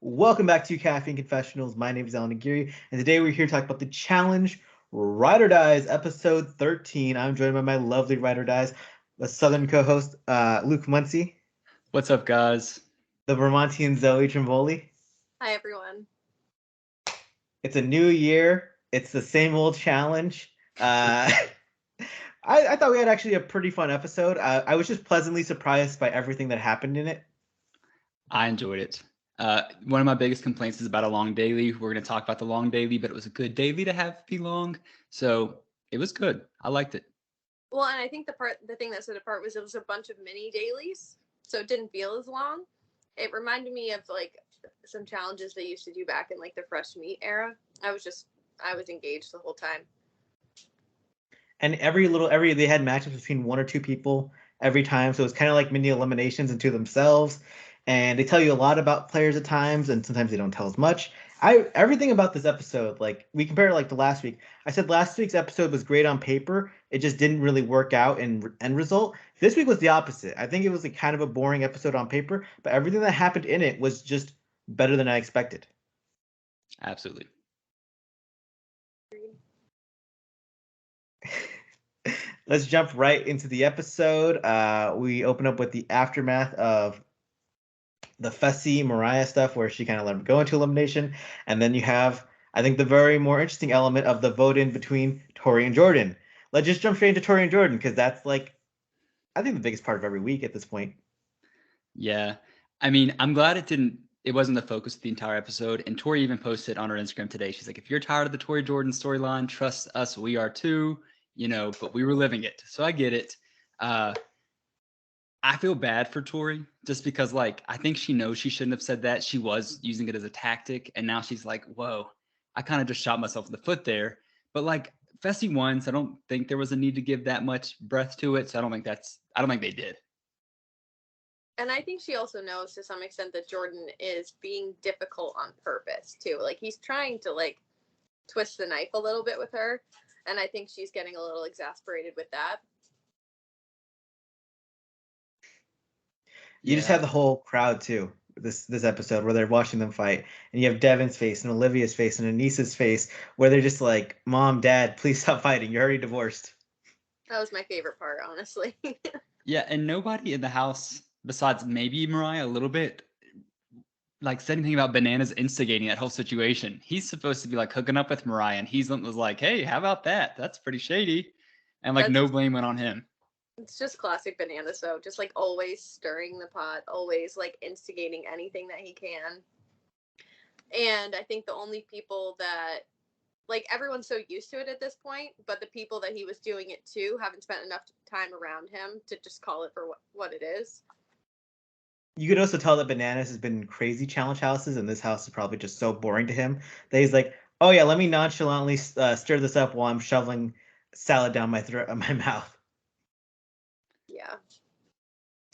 Welcome back to Caffeine Confessionals. My name is Allan, and today we're here to talk about the challenge Ride or Dies, episode 13. I'm joined by my lovely Ride or Dies, the Southern co-host Luke Muncie, What's up, guys? the Vermontian Zoe Trimboli. Hi, everyone. It's a new year. It's the same old challenge. I thought we had actually a pretty fun episode. I was just pleasantly surprised by everything that happened in it. I enjoyed it. One of my biggest complaints is about a long daily. We're going to talk about the long daily, but it was a good daily to have be long. So it was good. I liked it. Well, and I think the thing that set it apart was it was a bunch of mini dailies, so it didn't feel as long. It reminded me of like some challenges they used to do back in like the fresh meat era. I was engaged the whole time. And every they had matchups between one or two people every time, so it's kind of like mini eliminations into themselves. And they tell you a lot about players at times, and sometimes they don't tell as much. Everything about this episode, like we compare it like to last week. I said last week's episode was great on paper. It just didn't really work out in end result. This week was the opposite. I think it was like kind of a boring episode on paper, but everything that happened in it was just better than I expected. Absolutely. Let's jump right into the episode. We open up with the aftermath of the Fessy Moriah stuff where she kind of let him go into elimination. And then you have, I think, the very more interesting element of the vote in between Tori and Jordan. Let's just jump straight into Tori and Jordan because that's like, I think the biggest part of every week at this point. Yeah. I mean, I'm glad it wasn't the focus of the entire episode. And Tori even posted on her Instagram today. She's like, if you're tired of the Tori Jordan storyline, trust us, we are too, but we were living it. So I get it. I feel bad for Tori just because, like, I think she knows she shouldn't have said that. She was using it as a tactic. And now she's like, whoa, I kind of just shot myself in the foot there. But, like, Fessy won, so I don't think there was a need to give that much breath to it. So I don't think they did. And I think she also knows to some extent that Jordan is being difficult on purpose, too. Like, he's trying to, like, twist the knife a little bit with her. And I think she's getting a little exasperated with that. You just have the whole crowd too. This episode where they're watching them fight, and you have Devin's face and Olivia's face and Anissa's face, where they're just like, "Mom, Dad, please stop fighting. You're already divorced." That was my favorite part, honestly. Yeah, and nobody in the house besides maybe Moriah a little bit, like said anything about Bananas instigating that whole situation. He's supposed to be like hooking up with Moriah, and he was like, "Hey, how about that? That's pretty shady," and like no blame went on him. It's just classic Bananas, though. Just like always stirring the pot, always like instigating anything that he can. And I think the only people that, like, everyone's so used to it at this point, but the people that he was doing it to haven't spent enough time around him to just call it for what it is. You could also tell that Bananas has been in crazy challenge houses, and this house is probably just so boring to him that he's like, "Oh yeah, let me nonchalantly stir this up while I'm shoveling salad down my mouth." Yeah.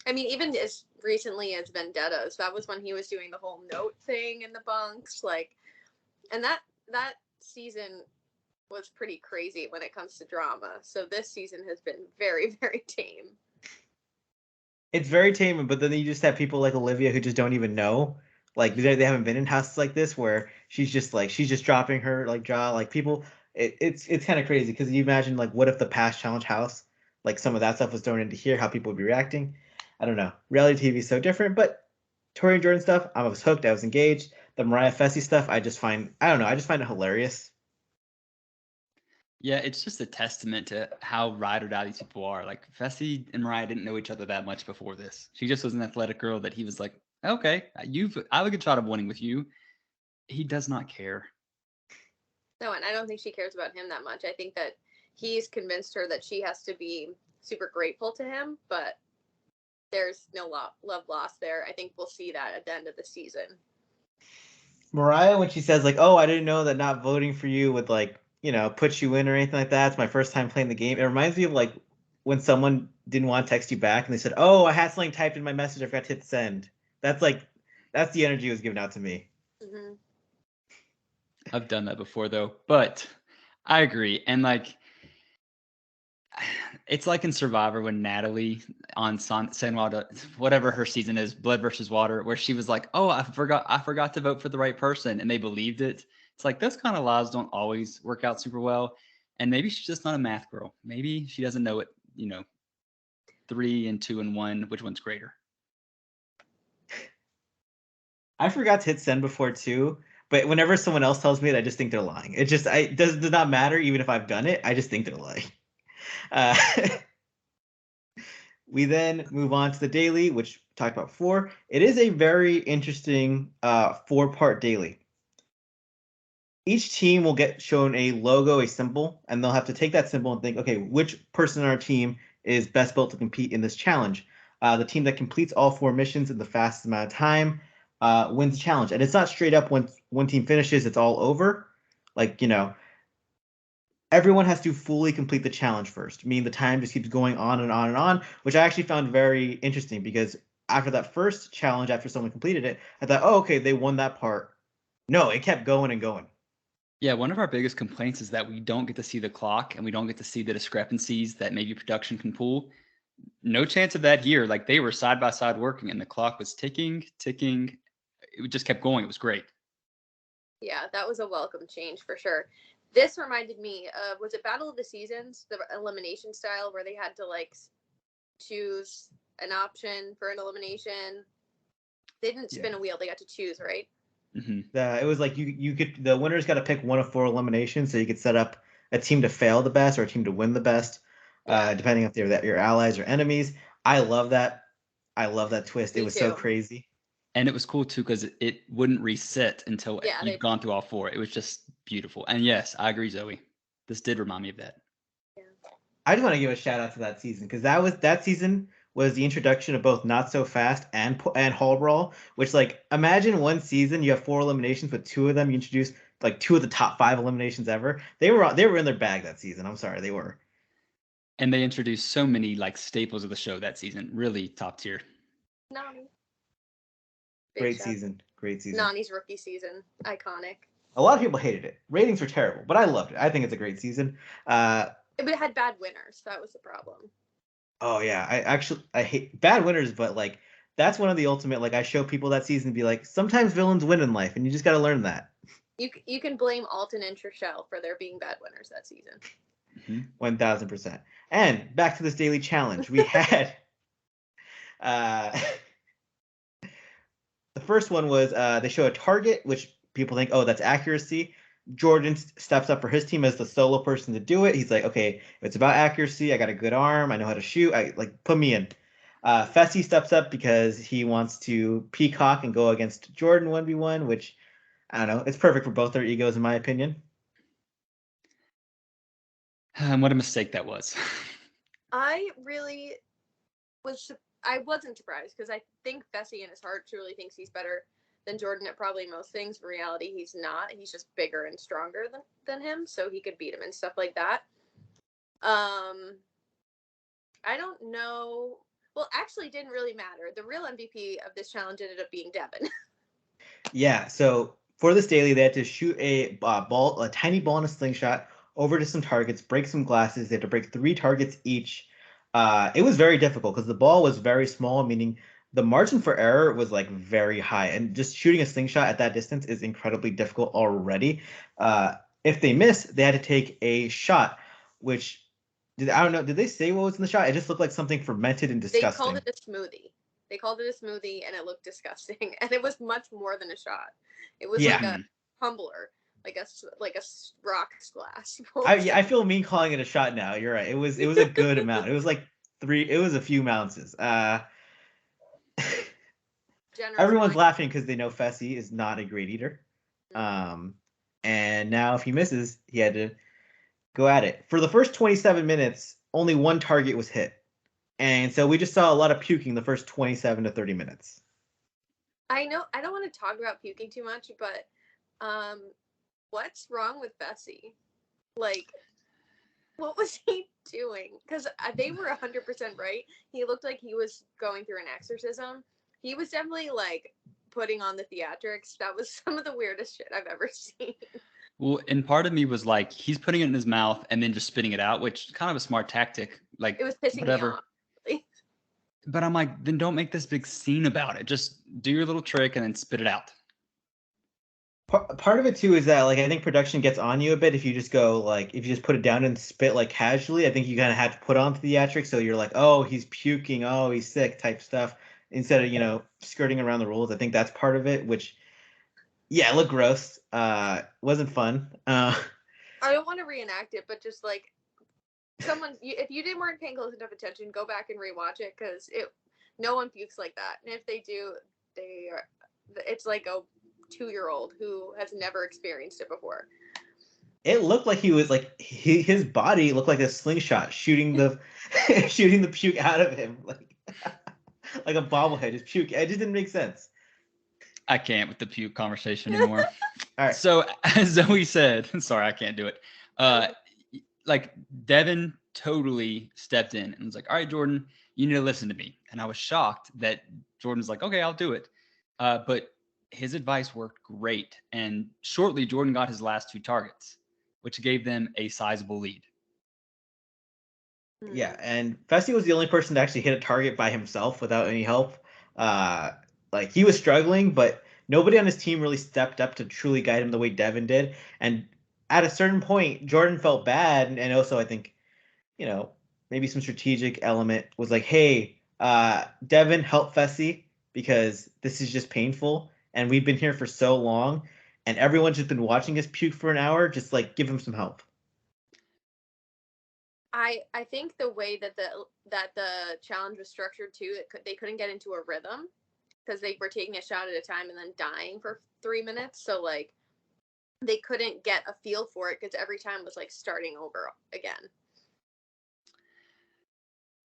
I mean, even as recently as Vendettas, that was when he was doing the whole note thing in the bunks, like, and that season was pretty crazy when it comes to drama. So this season has been very, very tame. It's very tame, but then you just have people like Olivia who just don't even know. Like they haven't been in houses like this where she's just dropping her like jaw. Like people, it's kind of crazy because you imagine like what if the past challenge house, like some of that stuff was thrown into here, how people would be reacting. I don't know. Reality TV is so different, but Tori and Jordan stuff, I was hooked. I was engaged. The Moriah Fessy stuff, I just find it hilarious. Yeah, it's just a testament to how ride or die these people are. Like Fessy and Moriah didn't know each other that much before this. She just was an athletic girl that he was like, okay, I have a good shot of winning with you. He does not care. No, and I don't think she cares about him that much. I think that he's convinced her that she has to be super grateful to him, but there's no love lost there. I think we'll see that at the end of the season. Moriah, when she says like, "Oh, I didn't know that not voting for you would like, put you in or anything like that. It's my first time playing the game." It reminds me of like when someone didn't want to text you back and they said, "Oh, I had something typed in my message. I forgot to hit send." That's the energy it was given out to me. Mm-hmm. I've done that before though, but I agree. And like, It's like in Survivor when Natalie on San Water, whatever her season is, Blood versus Water, where she was like, "Oh, I forgot to vote for the right person," and they believed it. It's like those kind of lies don't always work out super well, and maybe she's just not a math girl. Maybe she doesn't know it. 3 and 2 and 1, which one's greater? I forgot to hit send before too, but whenever someone else tells me it, I just think they're lying. It just does not matter even if I've done it. I just think they're lying. Uh, we then move on to the daily, which we talked about before. It is a very interesting 4-part daily. Each team will get shown a logo, a symbol, and they'll have to take that symbol and think, okay, which person on our team is best built to compete in this challenge? The team that completes all 4 missions in the fastest amount of time wins the challenge. And it's not straight up when one team finishes, it's all over. Like, everyone has to fully complete the challenge first, meaning the time just keeps going on and on and on, which I actually found very interesting because after that first challenge, after someone completed it, I thought, oh, okay, they won that part. No, it kept going and going. Yeah, one of our biggest complaints is that we don't get to see the clock and we don't get to see the discrepancies that maybe production can pull. No chance of that here. Like they were side by side working and the clock was ticking. It just kept going. It was great. Yeah, that was a welcome change for sure. This reminded me of, was it Battle of the Seasons, the elimination style where they had to like choose an option for an elimination? They didn't spin a wheel, they got to choose, right? Mm-hmm. It was like you could, the winners got to pick one of 4 eliminations, so you could set up a team to fail the best or a team to win the best, depending if they're your allies or enemies. I love that. I love that twist. Me it was too. so crazy. And it was cool too because it wouldn't reset until you've gone through all 4. It was just beautiful. And yes, I agree, Zoe. This did remind me of that. Yeah. I just want to give a shout out to that season because that season was the introduction of both Not So Fast and Hall Brawl, which, like, imagine one season you have 4 eliminations, but 2 of them you introduce like 2 of the top 5 eliminations ever. They were in their bag that season. I'm sorry, they were. And they introduced so many like staples of the show that season. Really top tier. Nani. Great season. Nani's rookie season. Iconic. A lot of people hated it. Ratings were terrible, but I loved it. I think it's a great season. It had bad winners. That was the problem. Oh yeah, I hate bad winners, but like that's one of the ultimate. Like I show people that season, and be like, sometimes villains win in life, and you just got to learn that. You can blame Alton and Trishelle for their being bad winners that season. 1000%. And back to this daily challenge, we had the first one was they show a target, which people think, oh, that's accuracy. Jordan steps up for his team as the solo person to do it. He's like, okay, if it's about accuracy, I got a good arm, I know how to shoot. I like put me in. Fessy steps up because he wants to peacock and go against Jordan 1v1, which I don't know. It's perfect for both their egos, in my opinion. What a mistake that was. I wasn't surprised because I think Fessy in his heart truly thinks he's better than Jordan at probably most things. In reality, he's not. He's just bigger and stronger than him, so he could beat him and stuff like that. I don't know. Well, actually, it didn't really matter. The real MVP of this challenge ended up being Devin. Yeah, so for this daily, they had to shoot a tiny ball in a slingshot over to some targets, break some glasses. They had to break 3 targets each. It was very difficult because the ball was very small, meaning the margin for error was like very high, and just shooting a slingshot at that distance is incredibly difficult already. If they missed, they had to take a shot, which I don't know. Did they say what was in the shot? It just looked like something fermented and disgusting. They called it a smoothie. And it looked disgusting, and it was much more than a shot. It was like a tumbler, like a rocks glass. I feel mean calling it a shot now. You're right. It was a good amount. It was like 3. It was a few ounces. Everyone's laughing because they know Fessy is not a great eater. And now if he misses, he had to go at it. For the first 27 minutes, only 1 target was hit. And so we just saw a lot of puking the first 27 to 30 minutes. I know I don't want to talk about puking too much, but what's wrong with Fessy? Like, what was he doing? Because they were 100% right. He looked like he was going through an exorcism. He was definitely like putting on the theatrics. That was some of the weirdest shit I've ever seen. Well, and part of me was like, he's putting it in his mouth and then just spitting it out, which is kind of a smart tactic Like It was pissing whatever. me off. Really. But I'm like, then don't make this big scene about it. Just do your little trick and then spit it out. Part of it too is that like I think production gets on you a bit if you just go like if you just put it down and spit like casually. I think you kind of have to put on theatrics so you're like, oh, he's puking, oh, he's sick type stuff instead of skirting around the rules. I think that's part of it, which yeah, it looked gross. Wasn't fun. I don't want to reenact it, but just like if you weren't paying close enough attention, go back and rewatch it because no one pukes like that, and if they do, it's like a 2-year-old who has never experienced it before. It looked like he was like his body looked like a slingshot shooting the shooting the puke out of him like a bobblehead. Just puke. It just didn't make sense. I can't with the puke conversation anymore. All right. So as Zoe said, sorry, I can't do it. Like Devin totally stepped in and was like, all right, Jordan, you need to listen to me. And I was shocked that Jordan's like, okay, I'll do it. But his advice worked great. And shortly, Jordan got his last 2 targets, which gave them a sizable lead. Yeah, and Fessy was the only person to actually hit a target by himself without any help. Like he was struggling, but nobody on his team really stepped up to truly guide him the way Devin did. And at a certain point, Jordan felt bad, and also I think, maybe some strategic element was like, hey, Devin, help Fessy because this is just painful, and we've been here for so long, and everyone's just been watching us puke for an hour. Just like give him some help. I think the way that the challenge was structured too, they couldn't get into a rhythm because they were taking a shot at a time and then dying for 3 minutes. So like they couldn't get a feel for it because every time was like starting over again.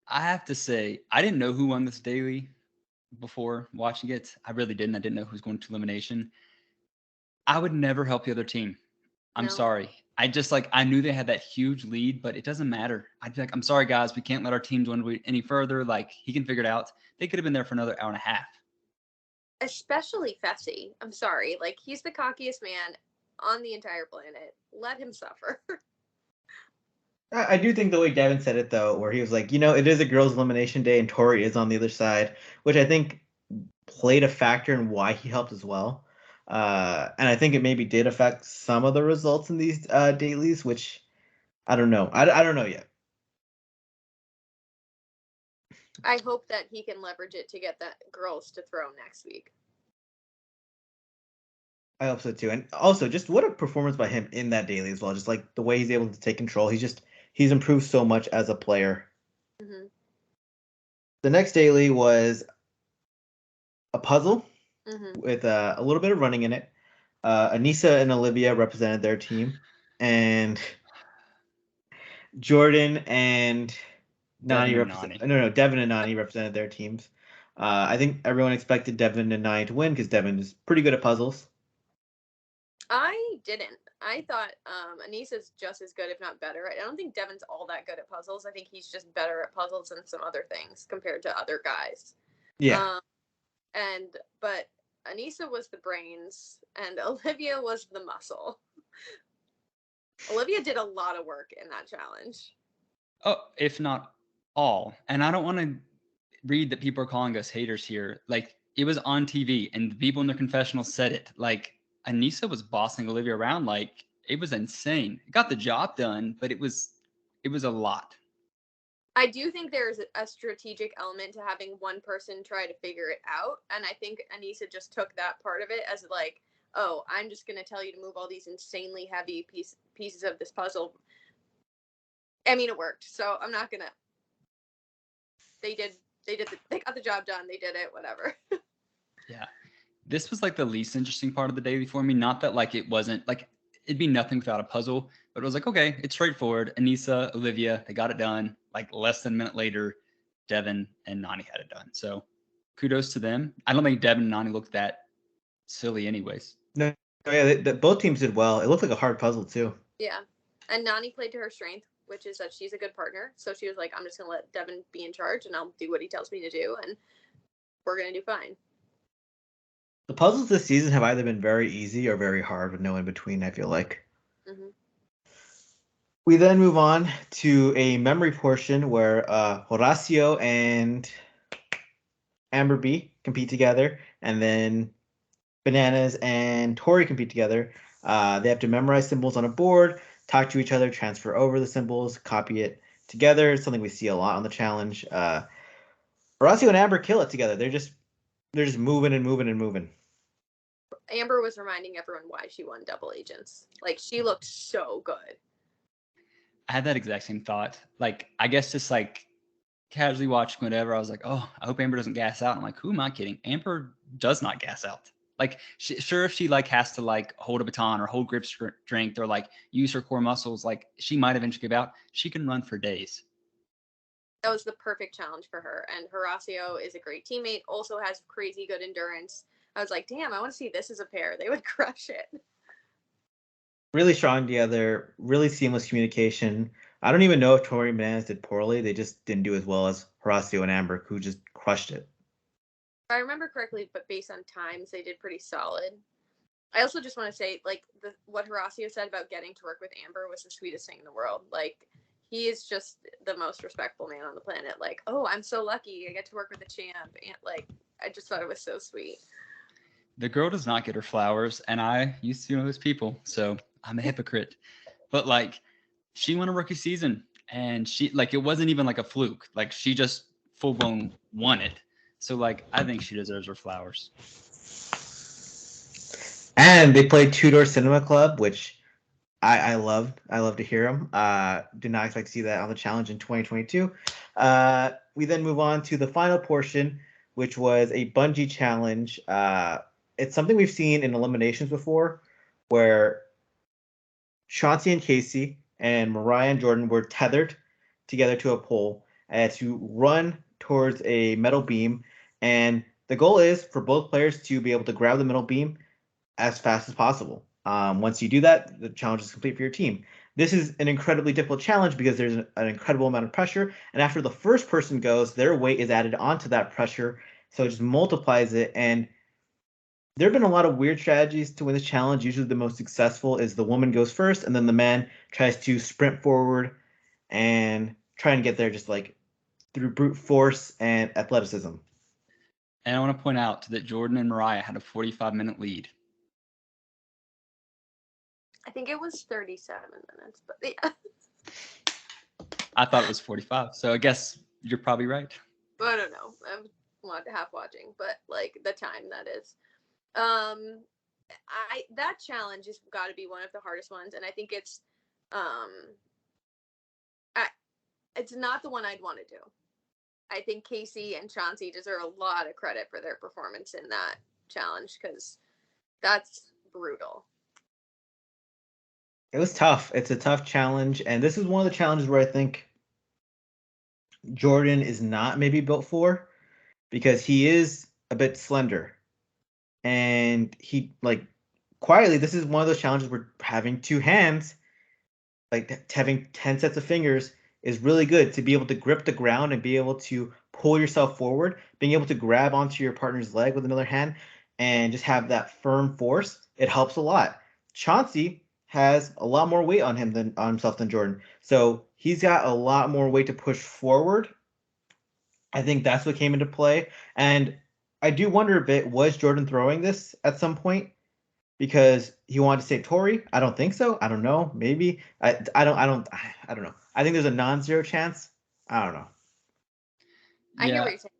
I have to say, I didn't know who won this daily before watching it. I really didn't. I didn't know who was going to elimination. I would never help the other team. I'm sorry. I just I knew they had that huge lead, but it doesn't matter. I'd be like, I'm sorry, guys. We can't let our team dwindle any further. Like, he can figure it out. They could have been there for another hour and a half. Especially Fessy. I'm sorry. Like, he's the cockiest man on the entire planet. Let him suffer. I do think the way Devin said it, though, where he was like, it is a girls' elimination day and Tori is on the other side, which I think played a factor in why he helped as well. And I think it maybe did affect some of the results in these dailies, which I don't know. I don't know yet. I hope that he can leverage it to get the girls to throw next week. I hope so too. And also, just what a performance by him in that daily as well. Just like the way he's able to take control. He's improved so much as a player. Mm-hmm. The next daily was a puzzle Mm-hmm. with a little bit of running in it. Anissa and Olivia represented their team, and Jordan and Nani Devin and Nani represented their teams. I think everyone expected Devin and Nani to win because Devin is pretty good at puzzles. I didn't. I thought Anissa's just as good, if not better. I don't think Devin's all that good at puzzles. I think he's just better at puzzles than some other things compared to other guys. Yeah. But Anissa was the brains and Olivia was the muscle. Olivia did a lot of work in that challenge. Oh, if not all. And I don't want to read that people are calling us haters here. Like, it was on TV and the people in the confessional said it. Like, Anissa was bossing Olivia around. Like, it was insane. It got the job done, but it was a lot. I do think there's a strategic element to having one person try to figure it out. And I think Anissa just took that part of it as like, oh, I'm just going to tell you to move all these insanely heavy pieces of this puzzle. I mean, it worked. So I'm not going to. They got the job done. They did it, whatever. Yeah. This was like the least interesting part of the daily for me. Not that like it wasn't like it'd be nothing without a puzzle, but it was like, okay, it's straightforward. Anissa, Olivia, they got it done. Like less than a minute later, Devin and Nani had it done. So kudos to them. I don't think Devin and Nani looked that silly anyways. No, yeah, both teams did well. It looked like a hard puzzle too. Yeah. And Nani played to her strength, which is that she's a good partner. So she was like, I'm just going to let Devin be in charge and I'll do what he tells me to do. And we're going to do fine. The puzzles this season have either been very easy or very hard with no in between, I feel like. Mm-hmm. We then move on to a memory portion where Horacio and Amber B compete together, and then Bananas and Tori compete together. They have to memorize symbols on a board, talk to each other, transfer over the symbols, copy it together. It's something we see a lot on the challenge. Horacio and Amber kill it together. They're just moving and moving and moving. Amber was reminding everyone why she won Double Agents. Like, she looked so good. I had that exact same thought. Like, I guess just like casually watching whatever, I was like, oh, I hope Amber doesn't gas out. I'm like, who am I kidding? Amber does not gas out. Like, sure, if she like has to like hold a baton or hold grip strength or like use her core muscles, like she might eventually give out. She can run for days. That was the perfect challenge for her. And Horacio is a great teammate, also has crazy good endurance. I was like, damn, I want to see this as a pair. They would crush it. Really strong together, really seamless communication. I don't even know if Tori and Bananas did poorly. They just didn't do as well as Horacio and Amber, who just crushed it. If I remember correctly, but based on times, they did pretty solid. I also just want to say, like, what Horacio said about getting to work with Amber was the sweetest thing in the world. Like, he is just the most respectful man on the planet. Like, oh, I'm so lucky I get to work with a champ. And, like, I just thought it was so sweet. The girl does not get her flowers, and I used to be one of those people, so I'm a hypocrite. But like, she won a rookie season, and she like it wasn't even like a fluke. Like she just full blown won it. So like, I think she deserves her flowers. And they played Two Door Cinema Club, which I loved. I love to hear them. Did not expect to see that on the challenge in 2022. We then move on to the final portion, which was a bungee challenge. It's something we've seen in eliminations before, where Chauncey and Casey and Moriah and Jordan were tethered together to a pole to run towards a metal beam. And the goal is for both players to be able to grab the metal beam as fast as possible. Once you do that, the challenge is complete for your team. This is an incredibly difficult challenge because there's an incredible amount of pressure. And after the first person goes, their weight is added onto that pressure. So it just multiplies it. And there have been a lot of weird strategies to win this challenge. Usually the most successful is the woman goes first and then the man tries to sprint forward and try and get there just like through brute force and athleticism. And I want to point out that Jordan and Mariah had a 45-minute lead. I think it was 37 minutes, but yeah. I thought it was 45, so I guess you're probably right. I don't know. I'm half watching, but like the time that is. That challenge has got to be one of the hardest ones, and I think it's it's not the one I'd want to do. I think Casey and Chauncey deserve a lot of credit for their performance in that challenge because that's brutal. It was tough. It's a tough challenge, and this is one of the challenges where I think Jordan is not maybe built for because he is a bit slender. And he like quietly, this is one of those challenges where having two hands, like having 10 sets of fingers is really good to be able to grip the ground and be able to pull yourself forward, being able to grab onto your partner's leg with another hand and just have that firm force. It helps a lot. Chauncey has a lot more weight on him than on himself than Jordan. So he's got a lot more weight to push forward. I think that's what came into play. And I do wonder a bit, was Jordan throwing this at some point because he wanted to save Tori? I don't think so. I don't know. Maybe. I don't know. I think there's a non-zero chance. I don't know. I hear Yeah, what you're saying.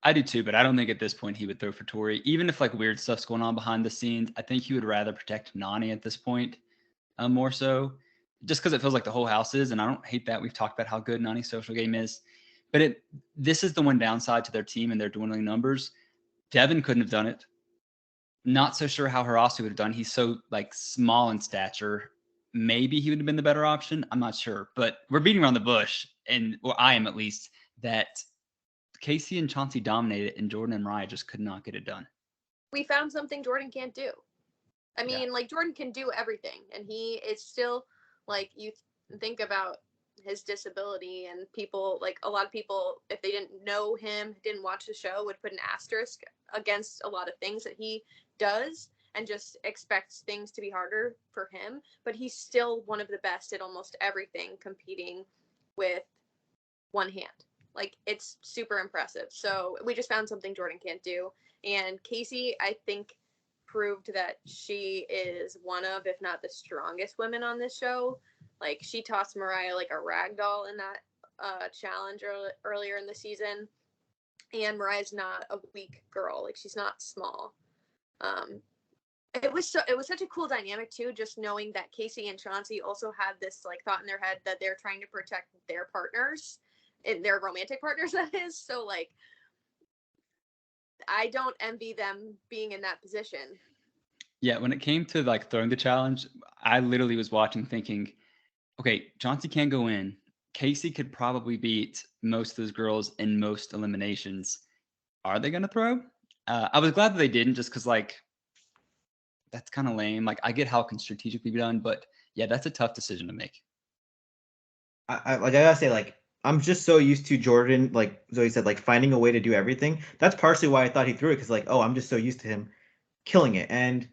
I do too, but I don't think at this point he would throw for Tori. Even if like weird stuff's going on behind the scenes, I think he would rather protect Nani at this point, more so, just because it feels like the whole house is. And I don't hate that. We've talked about how good Nani's social game is, but this is the one downside to their team and their dwindling numbers. Devin couldn't have done it. Not so sure how Harasi would have done. He's so like small in stature. Maybe he would have been the better option. I'm not sure, but we're beating around the bush, and or I am at least, that Casey and Chauncey dominated, and Jordan and Mariah just could not get it done. We found something Jordan can't do. I mean, like Jordan can do everything, and he is still like you think about his disability, and people like a lot of people, if they didn't know him, didn't watch the show, would put an asterisk against a lot of things that he does. and just expects things to be harder for him. But he's still one of the best at almost everything, competing with one hand. Like, it's super impressive. So we just found something Jordan can't do. And Casey, I think, proved that she is one of, if not the strongest women on this show. Like, she tossed Moriah like a rag doll in that challenge earlier in the season. And Mariah's not a weak girl. Like, she's not small. It was such a cool dynamic too, just knowing that Casey and Chauncey also had this like thought in their head that they're trying to protect their partners, and their romantic partners, that is. So like, I don't envy them being in that position. Yeah, when it came to like throwing the challenge, I literally was watching thinking, okay, Chauncey can't go in. Casey could probably beat most of those girls in most eliminations. Are they going to throw? I was glad that they didn't, just because like that's kind of lame. Like, I get how it can strategically be done, but yeah, that's a tough decision to make. I gotta say, like, I'm just so used to Jordan, like Zoe said, like finding a way to do everything. That's partially why I thought he threw it, because like, oh, I'm just so used to him killing it. And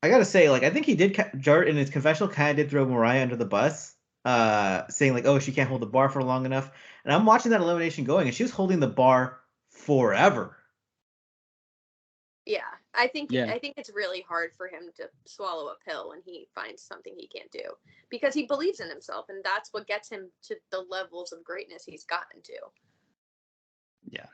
I gotta say, like, I think he did Jordan in his confessional kind of did throw Moriah under the bus, saying like, oh, she can't hold the bar for long enough. And I'm watching that elimination going, and she was holding the bar forever. Yeah, I think Yeah. it's really hard for him to swallow a pill when he finds something he can't do, because he believes in himself, and that's what gets him to the levels of greatness he's gotten to. Yeah.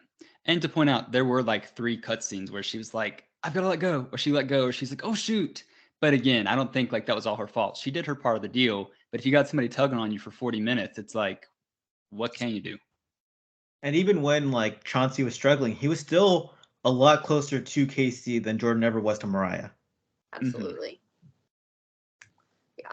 And to point out, there were like 3 cutscenes where she was like, I've got to let go, or she let go, or she's like, oh, shoot. But again, I don't think like that was all her fault. She did her part of the deal. But if you got somebody tugging on you for 40 minutes, it's like, what can you do? And even when like Chauncey was struggling, he was still a lot closer to Casey than Jordan ever was to Moriah. Absolutely. Yeah.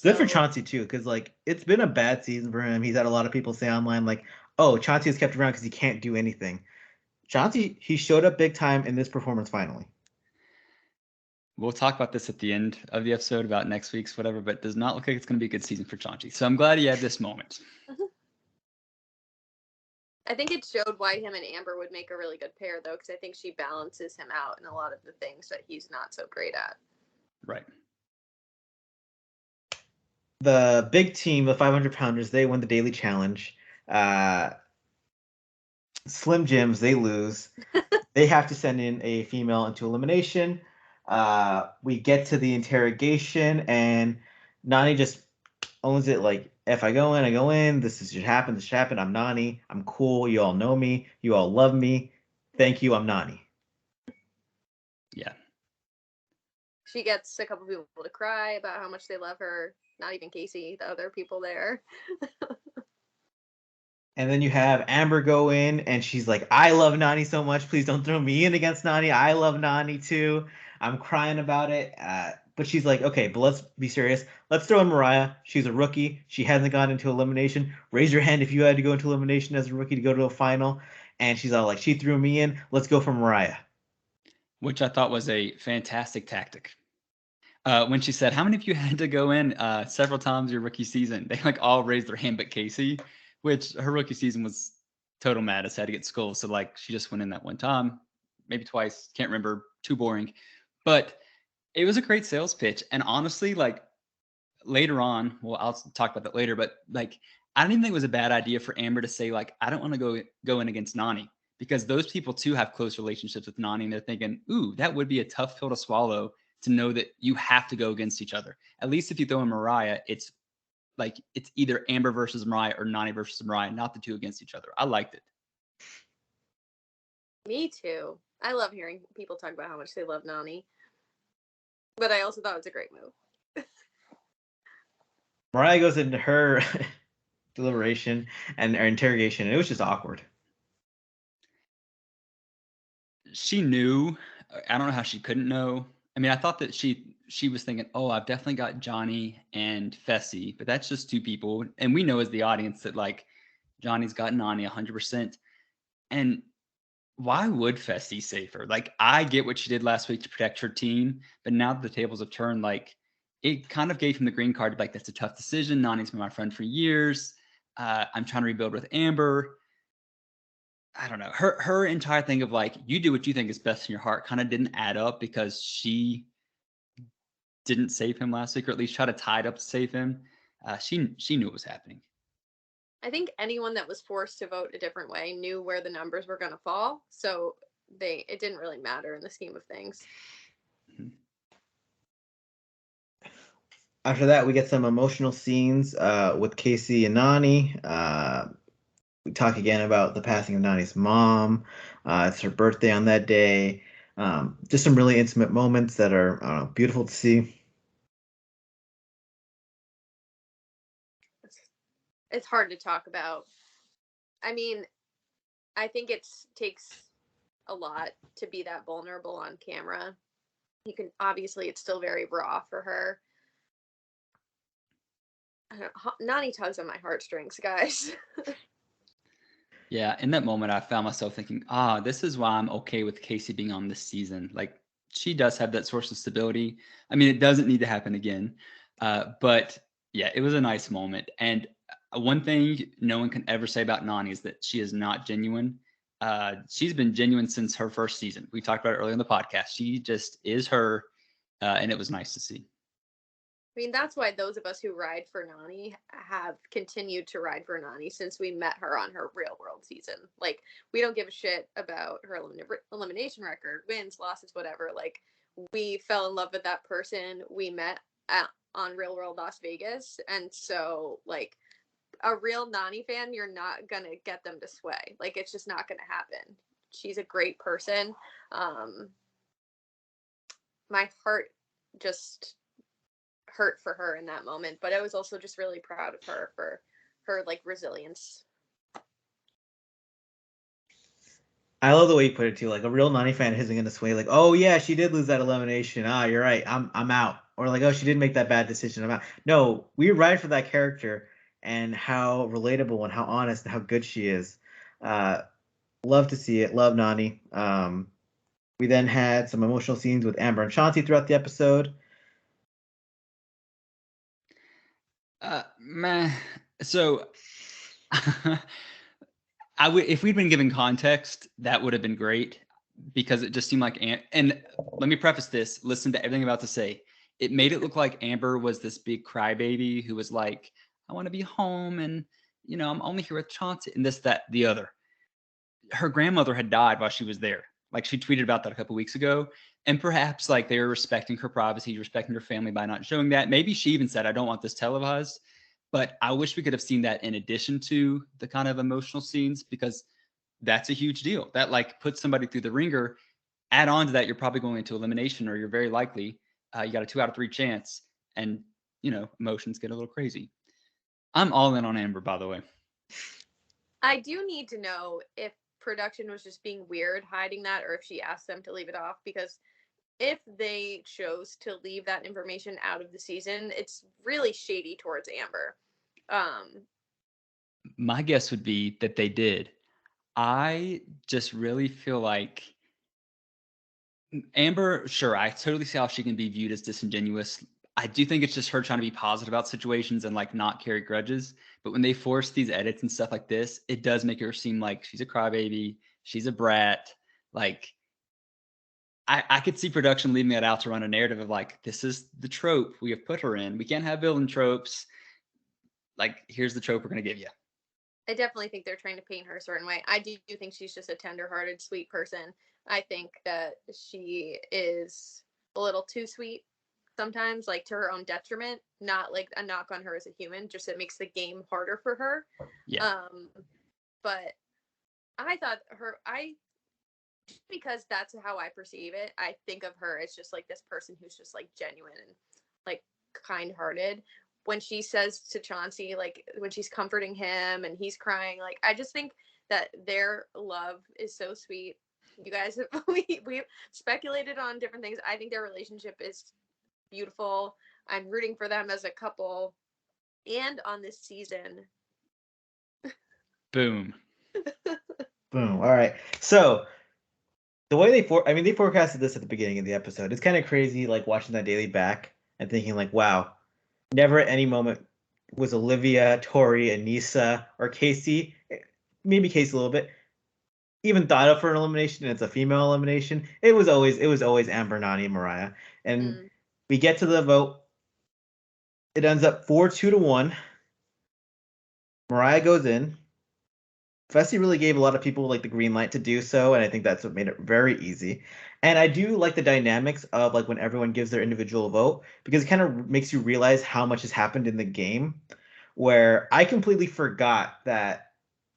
Good for Chauncey too, because like it's been a bad season for him. He's had a lot of people say online like, "Oh, Chauncey has kept around because he can't do anything." Chauncey, he showed up big time in this performance finally. We'll talk about this at the end of the episode about next week's whatever, but it does not look like it's going to be a good season for Chauncey. So I'm glad he had this moment. I think it showed why him and Amber would make a really good pair, though, because I think she balances him out in a lot of the things that he's not so great at. Right. The big team, the 500 pounders, they win the daily challenge. Slim Jims, they lose. They have to send in a female into elimination. We get to the interrogation, and Nani just owns it like, if I go in, I go in. This should happen. This should happen. I'm Nani. I'm cool. You all know me. You all love me. Thank you. I'm Nani. Yeah. She gets a couple people to cry about how much they love her. Not even Casey, the other people there. And then you have Amber go in, and she's like, I love Nani so much. Please don't throw me in against Nani. I love Nani too. I'm crying about it. But she's like, okay, but let's be serious. Let's throw in Moriah. She's a rookie. She hasn't gone into elimination. Raise your hand if you had to go into elimination as a rookie to go to a final. And she's all like, she threw me in. Let's go for Moriah. Which I thought was a fantastic tactic. When she said, how many of you had to go in several times your rookie season? They like all raised their hand but Casey, which her rookie season was total madness, had to get school. So like she just went in that one time, maybe twice, can't remember, too boring. But it was a great sales pitch. And honestly, like later on, well, I'll talk about that later, but like I don't even think it was a bad idea for Amber to say, like, I don't want to go in against Nani, because those people too have close relationships with Nani, and they're thinking, ooh, that would be a tough pill to swallow, to know that you have to go against each other. At least if you throw in Moriah, it's like it's either Amber versus Moriah or Nani versus Moriah, not the two against each other. I liked it. Me too. I love hearing people talk about how much they love Nani. But I also thought it was a great move. Moriah goes into her deliberation and her interrogation, and it was just awkward. She knew. I don't know how she couldn't know. I mean, I thought that she was thinking, oh, I've definitely got Johnny and Fessy, but that's just 2 people. And we know as the audience that like Johnny's got Nani 100%. And why would Fessy save her? Like, I get what she did last week to protect her team, but now that the tables have turned, like, it kind of gave him the green card. Like, that's a tough decision. Nani's been my friend for years. I'm trying to rebuild with Amber. I don't know. Her entire thing of like, you do what you think is best in your heart kind of didn't add up because she didn't save him last week, or at least try to tie it up to save him. She knew what was happening. I think anyone that was forced to vote a different way knew where the numbers were going to fall, so it didn't really matter in the scheme of things. After that, we get some emotional scenes with Casey and Nani. We talk again about the passing of Nani's mom. It's her birthday on that day. Just some really intimate moments that are, I don't know, beautiful to see. It's hard to talk about. I mean, I think it takes a lot to be that vulnerable on camera. You can obviously, it's still very raw for her. I don't know, Nani tugs on my heartstrings, guys. Yeah, in that moment, I found myself thinking, this is why I'm okay with Casey being on this season. Like, she does have that source of stability. I mean, it doesn't need to happen again. But yeah, it was a nice moment. And one thing no one can ever say about Nani is that she is not genuine. She's been genuine since her first season. We talked about it earlier in the podcast. She just is her, and it was nice to see. I mean, that's why those of us who ride for Nani have continued to ride for Nani since we met her on her real world season. Like, we don't give a shit about her elimination record, wins, losses, whatever. Like, we fell in love with that person we met on Real World Las Vegas. And so, like, a real Nani fan, you're not going to get them to sway. Like, it's just not going to happen. She's a great person. My heart just hurt for her in that moment, but I was also just really proud of her for her like resilience. I love the way you put it too. Like a real Nani fan isn't gonna sway. Like, oh yeah, she did lose that elimination. You're right. I'm out. Or like, oh, she did make that bad decision. I'm out. No, we ride for that character and how relatable and how honest and how good she is. Love to see it. Love Nani. We then had some emotional scenes with Amber and Chauncey throughout the episode. Man, so if we'd been given context, that would have been great because it just seemed like and let me preface this, listen to everything I'm about to say. It made it look like Amber was this big crybaby who was like, I want to be home and I'm only here with Chauncey and this, that, the other. Her grandmother had died while she was there. Like she tweeted about that a couple weeks ago. And perhaps like they were respecting her privacy, respecting her family by not showing that. Maybe she even said, I don't want this televised. But I wish we could have seen that in addition to the kind of emotional scenes, because that's a huge deal. That like puts somebody through the ringer. Add on to that, you're probably going into elimination, or you're very likely. You got a 2 out of 3 chance, and emotions get a little crazy. I'm all in on Amber, by the way. I do need to know if production was just being weird hiding that, or if she asked them to leave it off, because if they chose to leave that information out of the season, it's really shady towards Amber. My guess would be that they did. I just really feel like Amber, sure, I totally see how she can be viewed as disingenuous. I do think it's just her trying to be positive about situations and like not carry grudges. But when they force these edits and stuff like this, it does make her seem like she's a crybaby, she's a brat. Like I could see production leaving that out to run a narrative of like, this is the trope we have put her in. We can't have villain tropes. Like, here's the trope we're gonna give you. I definitely think they're trying to paint her a certain way. I do think she's just a tender-hearted, sweet person. I think that she is a little too sweet sometimes, like to her own detriment. Not like a knock on her as a human, just it makes the game harder for her. Yeah. But I thought because that's how I perceive it, I think of her as just like this person who's just like genuine and like kind-hearted. When she says to Chauncey, like when she's comforting him and he's crying, like I just think that their love is so sweet. You guys, we speculated on different things. I think their relationship is beautiful. I'm rooting for them as a couple, and on this season. Boom. Boom. All right. So the way they forecasted this at the beginning of the episode. It's kind of crazy, like watching that daily back and thinking, like, wow, never at any moment was Olivia, Tori, Anissa, or Casey, maybe Casey a little bit, even thought of for an elimination, and it's a female elimination, it was always Amber, Nani, and Moriah. And Mm. we get to the vote. It ends up 4-2 to 1. Moriah goes in. Fessy really gave a lot of people like the green light to do so, and I think that's what made it very easy. And I do like the dynamics of like when everyone gives their individual vote because it kind of makes you realize how much has happened in the game. Where I completely forgot that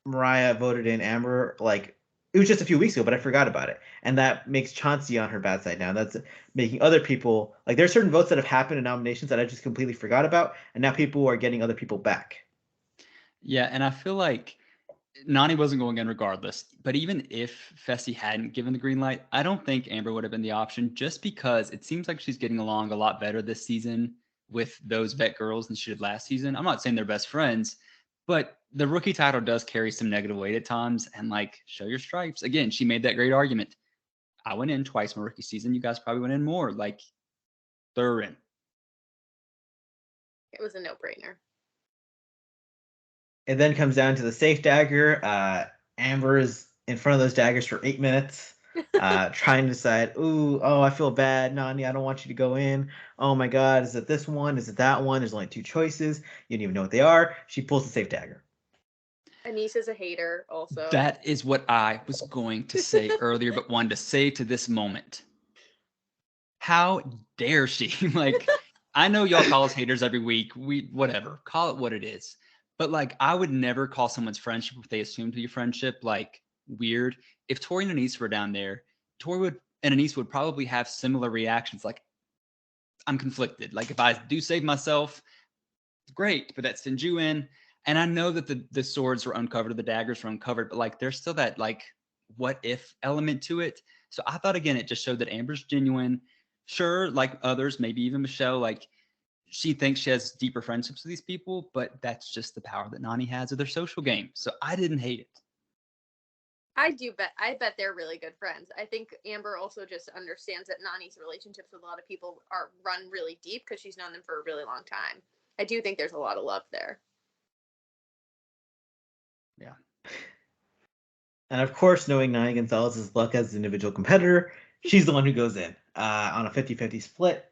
Mariah voted in Amber like it was just a few weeks ago, but I forgot about it, and that makes Chauncey on her bad side now. That's making other people like there are certain votes that have happened in nominations that I just completely forgot about, and now people are getting other people back. Yeah, and I feel like Nani wasn't going in regardless. But even if Fessy hadn't given the green light, I don't think Amber would have been the option just because it seems like she's getting along a lot better this season with those vet girls than she did last season. I'm not saying they're best friends, but the rookie title does carry some negative weight at times. And like, show your stripes. Again, she made that great argument. I went in twice my rookie season. You guys probably went in more. Like, they're in. It was a no-brainer. It then comes down to the safe dagger. Amber is in front of those daggers for 8 minutes, trying to decide, ooh, oh, I feel bad, Nani, I don't want you to go in. Oh my God, is it this one? Is it that one? There's only two choices. You don't even know what they are. She pulls the safe dagger. Anise is a hater also. That is what I was going to say earlier, but wanted to say to this moment. How dare she? Like, I know y'all call us haters every week. We whatever, call it what it is. But like, I would never call someone's friendship if they assume to be a friendship like weird. If Tori and Anise were down there, Tori would and Anise would probably have similar reactions. Like, I'm conflicted. Like, if I do save myself, great, but that sends you in. And I know that the swords were uncovered, the daggers were uncovered, but like, there's still that like, what if element to it. So I thought again, it just showed that Amber's genuine. Sure, like others, maybe even Michelle, like she thinks she has deeper friendships with these people, but that's just the power that Nani has of their social game. So I didn't hate it. I bet they're really good friends. I think Amber also just understands that Nani's relationships with a lot of people are run really deep because she's known them for a really long time. I do think there's a lot of love there. Yeah. And of course, knowing Nani Gonzalez's luck as an individual competitor, she's the one who goes in on a 50-50 split.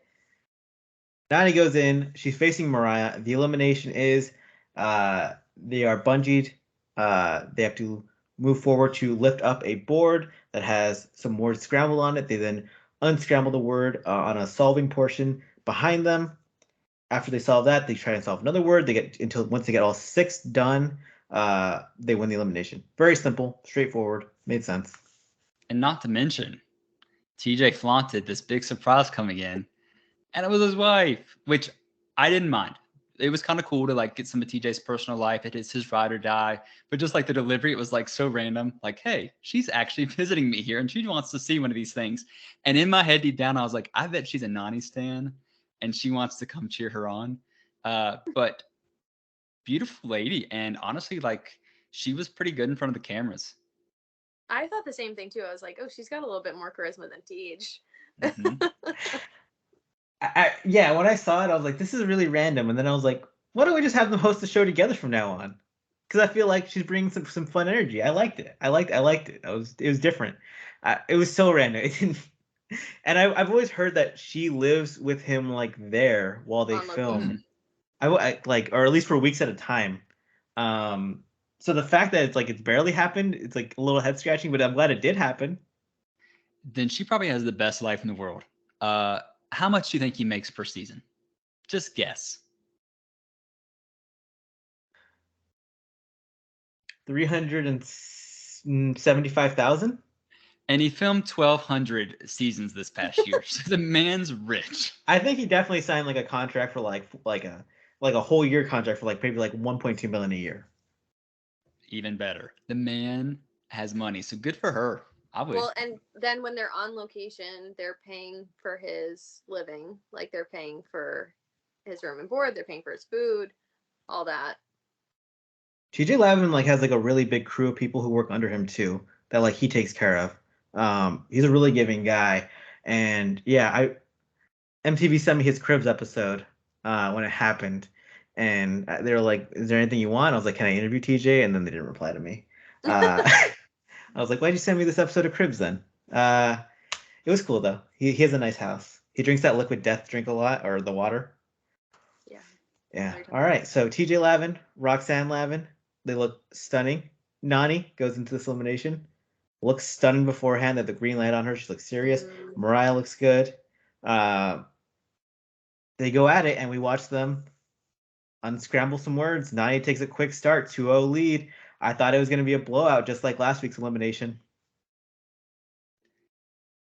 Nani goes in. She's facing Moriah. The elimination is they are bungeed. They have to move forward to lift up a board that has some words scrambled on it. They then unscramble the word on a solving portion behind them. After they solve that, they try and solve another word. They get until once they get all 6 done, they win the elimination. Very simple, straightforward, made sense. And not to mention, TJ flaunted this big surprise coming in, and it was his wife, which I didn't mind. It was kind of cool to like get some of TJ's personal life. It is his ride or die, but just like the delivery, it was like so random. Like, hey, she's actually visiting me here, and she wants to see one of these things. And in my head, deep down, I was like, I bet she's a Nani stan, and she wants to come cheer her on. But beautiful lady, and honestly, like she was pretty good in front of the cameras. I thought the same thing too. I was like, oh, she's got a little bit more charisma than Tej. Mm-hmm. Yeah, when I saw it, I was like, this is really random. And then I was like, why don't we just have them host the show together from now on? Because I feel like she's bringing some fun energy. I liked it. I liked it. It was different. It was so random. It didn't, and I've always heard that she lives with him like there while they On film. location. I like, or at least for weeks at a time. Um, so the fact that it's barely happened, it's like a little head scratching, but I'm glad it did happen. Then she probably has the best life in the world. How much do you think he makes per season? Just guess. 375,000. And he filmed 1,200 seasons this past year. So the man's rich. I think he definitely signed like a contract for like a whole year contract for like maybe like 1.2 million a year. Even better. The man has money. So good for her. I would. Well, and then when they're on location, they're paying for his living. Like they're paying for his room and board, they're paying for his food, all that. TJ Lavin like has like a really big crew of people who work under him too that like he takes care of. He's a really giving guy, and yeah, MTV sent me his Cribs episode when it happened, and they were like, "Is there anything you want?" I was like, "Can I interview TJ?" And then they didn't reply to me. Uh, I was like, why'd you send me this episode of Cribs then? It was cool though. He has a nice house. He drinks that liquid death drink a lot, or the water. Yeah. Yeah. All right. So TJ Lavin, Roxanne Lavin, they look stunning. Nani goes into this elimination. Looks stunning beforehand. They have the green light on her. She looks serious. Moriah looks good. They go at it, and we watch them unscramble some words. Nani takes a quick start, 2-0 lead. I thought it was going to be a blowout, just like last week's elimination.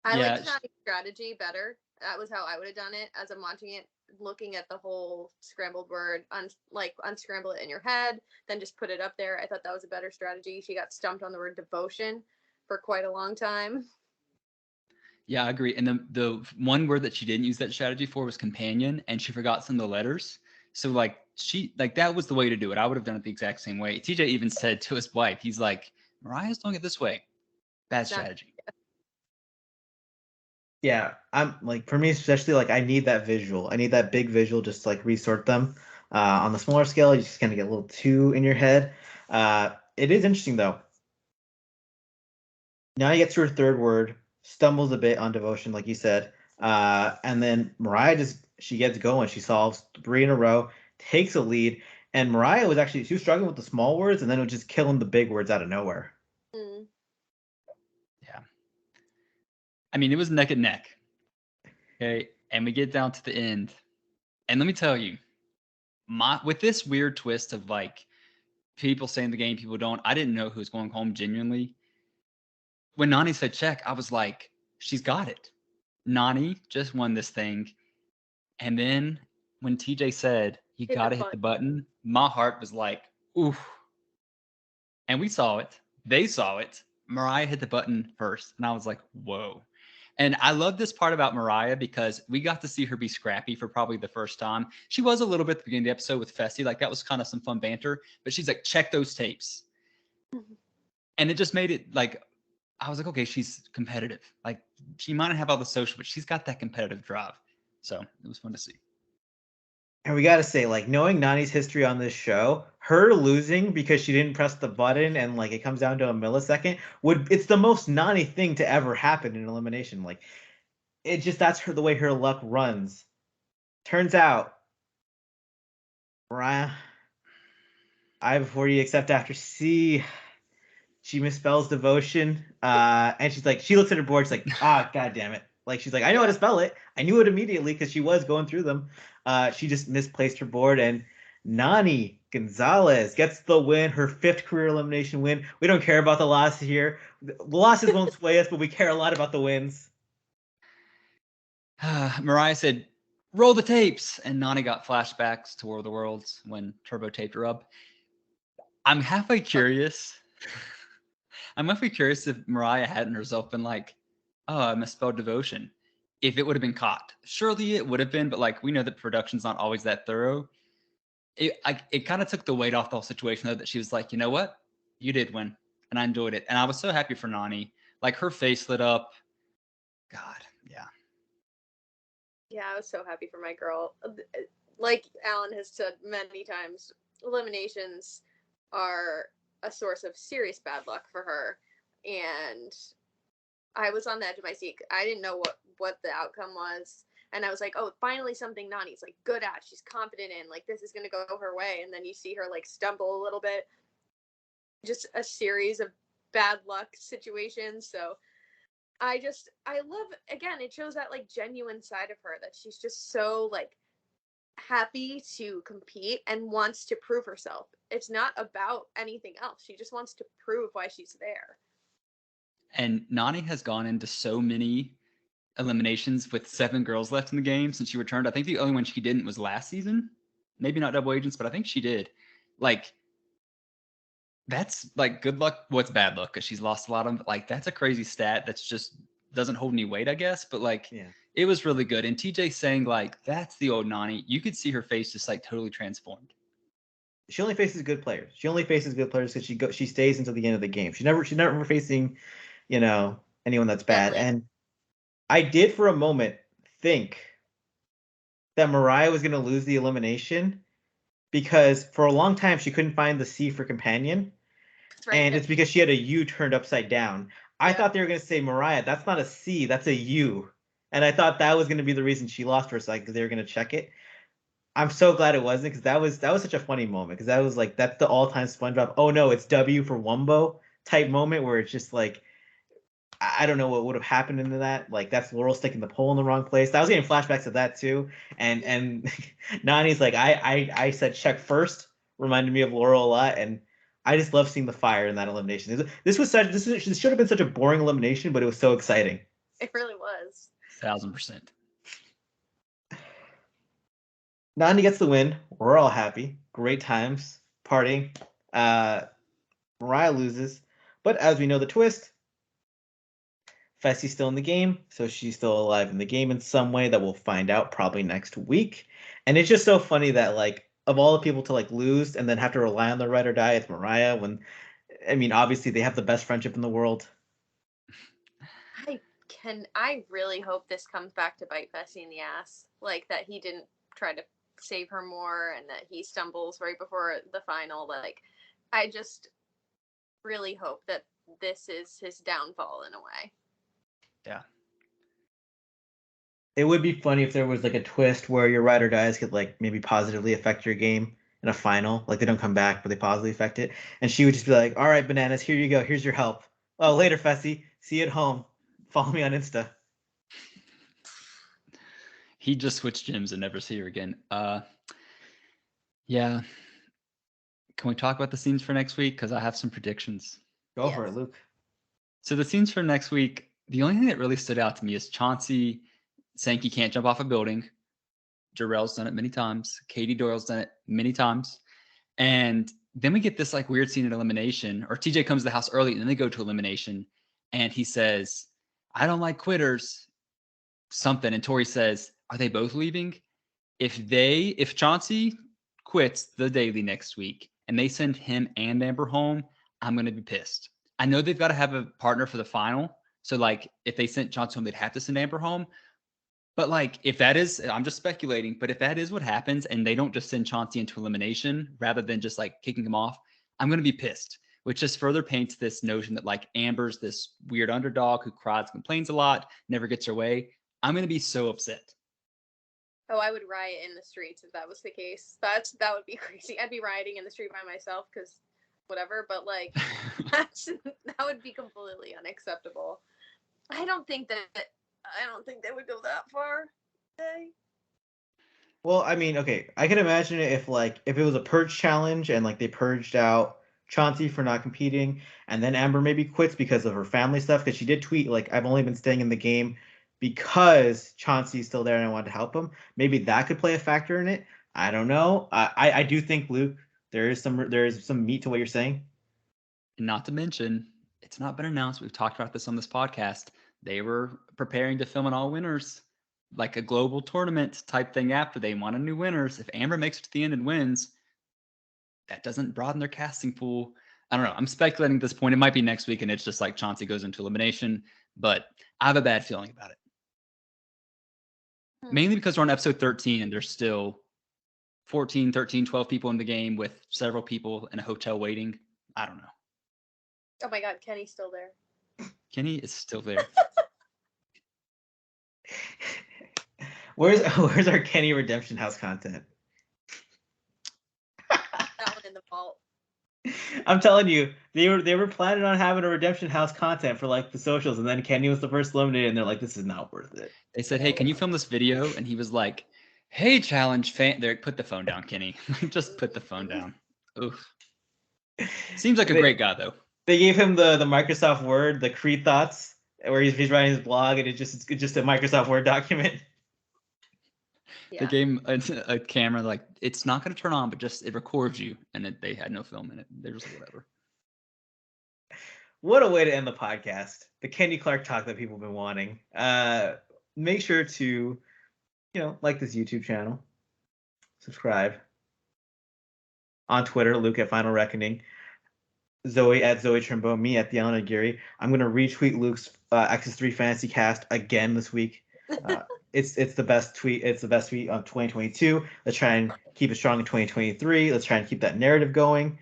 I liked Nani's strategy better. That was how I would have done it as I'm watching it, looking at the whole scrambled word, unscramble it in your head, then just put it up there. I thought that was a better strategy. She got stumped on the word devotion for quite a long time. Yeah, I agree. And the one word that she didn't use that strategy for was companion, and she forgot some of the letters. So that was the way to do it. I would have done it the exact same way. TJ even said to his wife, he's like, Mariah's doing it this way. Bad strategy. Yeah, I'm like, for me especially, like I need that visual. I need that big visual just to like resort them. On the smaller scale, you just kind of get a little too in your head. It is interesting though. Now you get to her third word, stumbles a bit on devotion, like you said. And then Moriah she gets going. She solves 3 in a row, takes a lead. And Moriah she was struggling with the small words and then was just killing the big words out of nowhere. Yeah. I mean, it was neck and neck. Okay. And we get down to the end. And let me tell you, with this weird twist of like people saying the game, people don't, I didn't know who was going home genuinely. When Nani said check, I was like, she's got it. Nani just won this thing. And then when TJ said, you got to hit the button, my heart was like, oof. And we saw it. They saw it. Moriah hit the button first. And I was like, whoa. And I love this part about Moriah because we got to see her be scrappy for probably the first time. She was a little bit at the beginning of the episode with Fessy. Like that was kind of some fun banter. But she's like, check those tapes. And it just made it like, I was like, okay, she's competitive. Like she might not have all the social, but she's got that competitive drive. So it was fun to see. And we got to say, like, knowing Nani's history on this show, her losing because she didn't press the button and like it comes down to a millisecond it's the most Nani thing to ever happen in elimination. Like, that's the way her luck runs. Turns out, Mariah, I before you accept after C. She misspells devotion, and she looks at her board. She's like, god damn it! Like she's like, I know how to spell it. I knew it immediately because she was going through them. She just misplaced her board, and Nani Gonzalez gets the win, her 5th career elimination win. We don't care about the losses here. The losses won't sway us, but we care a lot about the wins. Moriah said, roll the tapes. And Nani got flashbacks to War of the Worlds when Turbo taped her up. I'm halfway curious. I'm halfway curious if Moriah hadn't herself been like, oh, I misspelled devotion. If it would have been caught. Surely it would have been, but like we know that production's not always that thorough. It kind of took the weight off the whole situation though, that she was like, you know what? You did win. And I enjoyed it. And I was so happy for Nani. Like her face lit up. God, yeah. Yeah, I was so happy for my girl. Like Allan has said many times, eliminations are a source of serious bad luck for her. And I was on the edge of my seat. I didn't know what the outcome was. And I was like, oh, finally something Nani's like good at. She's confident in. Like this is going to go her way. And then you see her like stumble a little bit. Just a series of bad luck situations. So I love, again, it shows that like genuine side of her that she's just so like happy to compete and wants to prove herself. It's not about anything else. She just wants to prove why she's there. And Nani has gone into so many eliminations with 7 girls left in the game since she returned. I think the only one she didn't was last season. Maybe not double agents, but I think she did. Like, that's like good luck. What's bad luck? Because she's lost a lot of, like, that's a crazy stat that's just doesn't hold any weight, I guess. But like, yeah, it was really good. And TJ saying like, that's the old Nani. You could see her face just like totally transformed. She only faces good players. She only faces good players because she stays until the end of the game. She's never facing, anyone that's bad. And I did for a moment think that Moriah was going to lose the elimination because for a long time she couldn't find the C for companion. right. And it's because she had a U turned upside down. I thought they were going to say, Moriah, that's not a C, that's a U. And I thought that was going to be the reason she lost for a second, because they were going to check it. I'm so glad it wasn't, because that was such a funny moment, because that was like, that's the all-time SpongeBob, oh no, it's W for Wumbo type moment, where it's just like, I don't know what would have happened into that. Like, that's Laurel sticking the pole in the wrong place. I was getting flashbacks of that too. And Nani's like, I said check first, reminded me of Laurel a lot, and I just love seeing the fire in that elimination. This should have been such a boring elimination, but it was so exciting. It really was. 1000%. Nani gets the win. We're all happy. Great times, partying. Moriah loses, but as we know the twist, Fessy's still in the game, so she's still alive in the game in some way that we'll find out probably next week. And it's just so funny that, like, of all the people to like lose and then have to rely on the ride or die, it's Moriah. When, I mean, obviously they have the best friendship in the world. I really hope this comes back to bite Fessy in the ass, like that he didn't try to save her more and that he stumbles right before the final. Like, I just really hope that this is his downfall in a way. Yeah. It would be funny if there was like a twist where your ride or dies could like maybe positively affect your game in a final. Like, they don't come back, but they positively affect it. And she would just be like, all right, Bananas, here you go. Here's your help. Oh, later, Fessy. See you at home. Follow me on Insta. He just switched gyms and never see her again. Yeah. Can we talk about the scenes for next week? Because I have some predictions. Go for it, Luke. So the scenes for next week, the only thing that really stood out to me is Chauncey saying he can't jump off a building. Jarrell's done it many times. Katie Doyle's done it many times. And then we get this like weird scene in elimination, or TJ comes to the house early and then they go to elimination. And he says, I don't like quitters, something. And Tori says, are they both leaving? If Chauncey quits the daily next week and they send him and Amber home, I'm going to be pissed. I know they've got to have a partner for the final. So like if they sent Chauncey home, they'd have to send Amber home. But like, if that is, I'm just speculating, but if that is what happens and they don't just send Chauncey into elimination rather than just like kicking him off, I'm going to be pissed, which just further paints this notion that like Amber's this weird underdog who cries, complains a lot, never gets her way. I'm going to be so upset. Oh, I would riot in the streets if that was the case. That would be crazy. I'd be rioting in the street by myself because whatever, but like that would be completely unacceptable. I don't think they would go that far. Well, I mean, okay, I can imagine it if it was a purge challenge and like they purged out Chauncey for not competing, and then Amber maybe quits because of her family stuff, because she did tweet like, I've only been staying in the game because Chauncey's still there and I wanted to help him. Maybe that could play a factor in it. I don't know. I do think, Luke, there is some meat to what you're saying. Not to mention, it's not been announced. We've talked about this on this podcast. They were preparing to film an all winners, like a global tournament type thing after they wanted new winners. If Amber makes it to the end and wins, that doesn't broaden their casting pool. I don't know. I'm speculating at this point. It might be next week and it's just like Chauncey goes into elimination, but I have a bad feeling about it. Mainly because we're on episode 13 and there's still 14, 13, 12 people in the game with several people in a hotel waiting. I don't know. Oh my God, Kenny's still there. Kenny is still there. Where's our Kenny Redemption House content? That one in the vault. I'm telling you, they were planning on having a Redemption House content for like the socials, and then Kenny was the first eliminated, and they're like, this is not worth it. They said, hey, can you film this video? And he was like, hey, challenge fan. There, put the phone down, Kenny. Just put the phone down. Oof. Seems like a great guy, though. They gave him the Microsoft Word, the Creed Thoughts, where he's writing his blog, and it's just a Microsoft Word document. Yeah. They gave him a camera, like, it's not going to turn on, but just it records you. And they had no film in it. They're just like, whatever. What a way to end the podcast. The Kenny Clark talk that people have been wanting. Make sure to, like this YouTube channel. Subscribe. On Twitter, Luke at Final Reckoning. Zoe at Zoe Trimbo. Me at the Allan Aguirre. I'm going to retweet Luke's X3 Fantasy Cast again this week. It's the best tweet. It's the best tweet of 2022. Let's try and keep it strong in 2023. Let's try and keep that narrative going.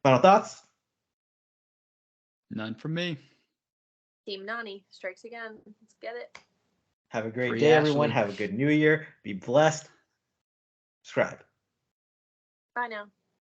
Final thoughts? None from me. Team Nani strikes again. Let's get it. Have a great Free day, everyone. Ashley. Have a good new year. Be blessed. Subscribe. Bye now.